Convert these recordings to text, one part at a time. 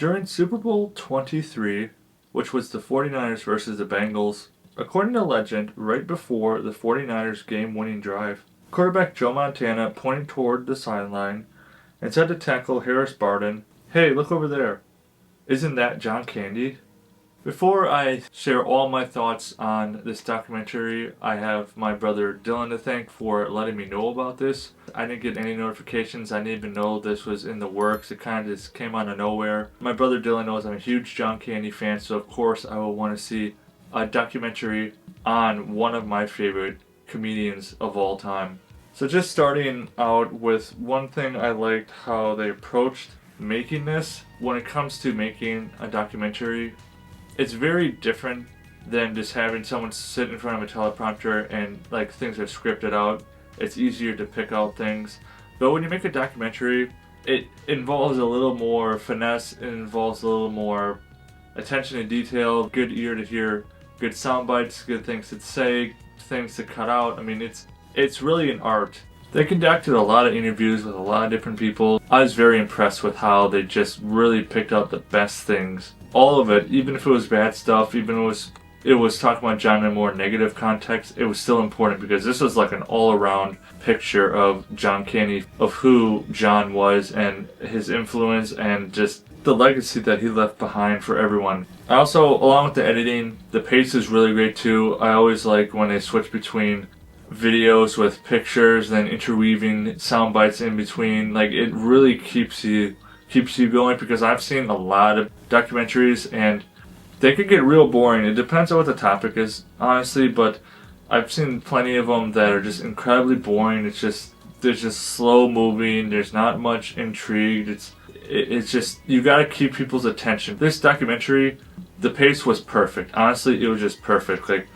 During Super Bowl 23, which was the 49ers versus the Bengals, according to legend, right before the 49ers game-winning drive, quarterback Joe Montana pointed toward the sideline and said to tackle Harris Barden, "Hey, look over there. Isn't that John Candy?" Before I share all my thoughts on this documentary, I have my brother Dylan to thank for letting me know about this. I didn't get any notifications. I didn't even know this was in the works. It kind of just came out of nowhere. My brother Dylan knows I'm a huge John Candy fan, so of course I will want to see a documentary on one of my favorite comedians of all time. So just starting out with one thing, I liked how they approached making this. When it comes to making a documentary, it's very different than just having someone sit in front of a teleprompter and like things are scripted out. It's easier to pick out things. But when you make a documentary, it involves a little more finesse, it involves a little more attention to detail, good ear to hear, good sound bites, good things to say, things to cut out. I mean, it's really an art. They conducted a lot of interviews with a lot of different people. I was very impressed with how they just really picked out the best things. All of it, even if it was bad stuff, even if it was talking about John in a more negative context, it was still important because this was like an all-around picture of John Candy, of who John was and his influence and just the legacy that he left behind for everyone. I also, along with the editing, the pace is really great too. I always like when they switch between videos with pictures, then interweaving sound bites in between. Like, it really keeps you going, because I've seen a lot of documentaries and they could get real boring. It depends on what the topic is, honestly, but I've seen plenty of them that are just incredibly boring. They're just slow moving. There's not much intrigue. It's just, you gotta keep people's attention. This documentary, the pace was perfect. Honestly, it was just perfect. Like,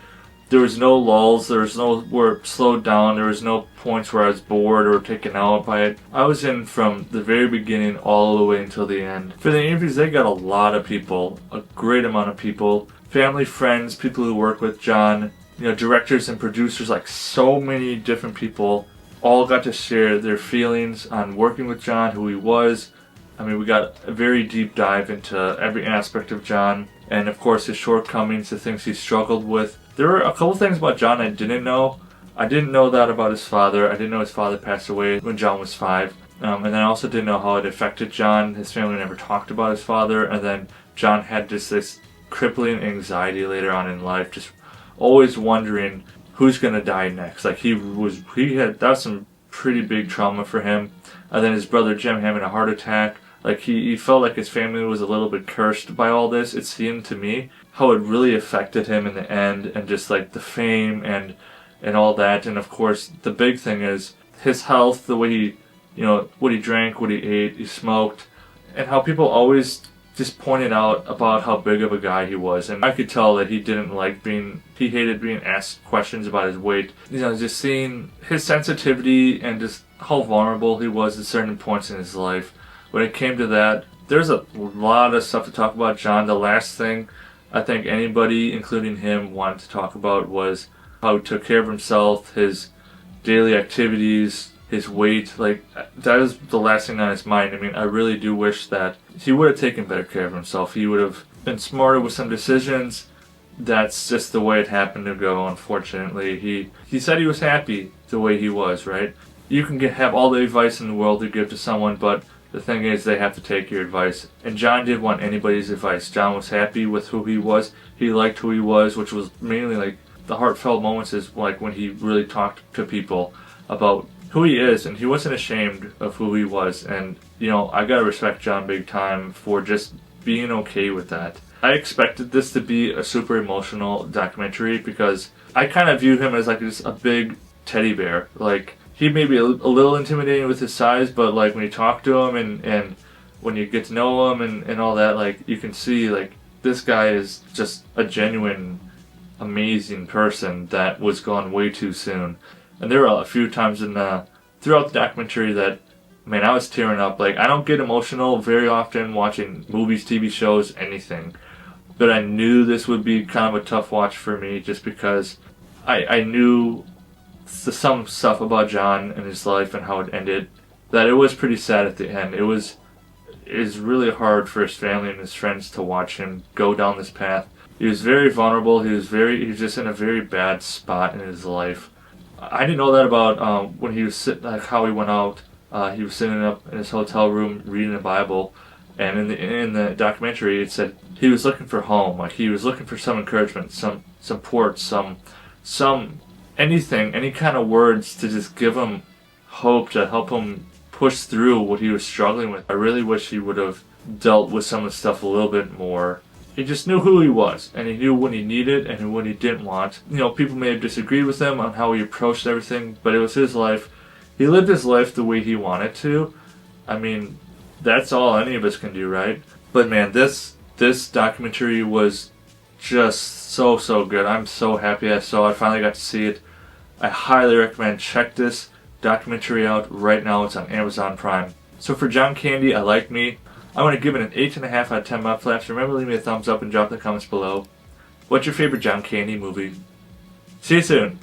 there was no lulls, there was no where it slowed down, there was no points where I was bored or taken out by it. I was in from the very beginning all the way until the end. For the interviews, they got a lot of people, a great amount of people. Family, friends, people who work with John, directors and producers, like so many different people all got to share their feelings on working with John, who he was. I mean, we got a very deep dive into every aspect of John, and of course his shortcomings, the things he struggled with. There were a couple things about John I didn't know. I didn't know that about his father. I didn't know his father passed away when John was 5. And then I also didn't know how it affected John. His family never talked about his father. And then John had just this crippling anxiety later on in life, just always wondering who's going to die next. Like, that was some pretty big trauma for him. And then his brother Jim having a heart attack. Like, he felt like his family was a little bit cursed by all this. It seemed to me how it really affected him in the end, and just like the fame and all that. And of course, the big thing is his health, the way he, what he drank, what he ate, he smoked, and how people always just pointed out about how big of a guy he was. And I could tell that he hated being asked questions about his weight. Just seeing his sensitivity and just how vulnerable he was at certain points in his life. When it came to that, there's a lot of stuff to talk about John. The last thing I think anybody, including him, wanted to talk about was how he took care of himself, his daily activities, his weight. Like, that is the last thing on his mind. I mean, I really do wish that he would have taken better care of himself. He would have been smarter with some decisions. That's just the way it happened to go, unfortunately. He said he was happy the way he was, right? You can have all the advice in the world to give to someone, but the thing is, they have to take your advice. And John didn't want anybody's advice. John was happy with who he was. He liked who he was, which was mainly like the heartfelt moments is like when he really talked to people about who he is, and he wasn't ashamed of who he was. And, I gotta respect John big time for just being okay with that. I expected this to be a super emotional documentary because I kind of view him as like just a big teddy bear. Like, he may be a little intimidating with his size, but like when you talk to him and when you get to know him and all that, like, you can see like this guy is just a genuine, amazing person that was gone way too soon. And there were a few times throughout the documentary that, man, I was tearing up. Like, I don't get emotional very often watching movies, TV shows, anything. But I knew this would be kind of a tough watch for me just because I knew some stuff about John and his life and how it ended, that it was pretty sad at the end. is really hard for his family and his friends to watch him go down this path. He was very vulnerable. He was just in a very bad spot in his life. I didn't know that about when he was sitting, like how he went out. He was sitting up in his hotel room reading the Bible, and in the documentary it said he was looking for home. Like he was looking for some encouragement, some support, some anything, any kind of words to just give him hope, to help him push through what he was struggling with. I really wish he would have dealt with some of the stuff a little bit more. He just knew who he was, and he knew when he needed and when he didn't want. You know, people may have disagreed with him on how he approached everything, but it was his life. He lived his life the way he wanted to. I mean, that's all any of us can do, right? But man, this documentary was just so good. I'm so happy I saw it. I finally got to see it. I highly recommend check this documentary out right now. It's on Amazon Prime. So for John Candy, I Like Me, I'm going to give it an 8.5 out of 10 Mudflaps. Remember, leave me a thumbs up and drop in the comments below. What's your favorite John Candy movie? See you soon.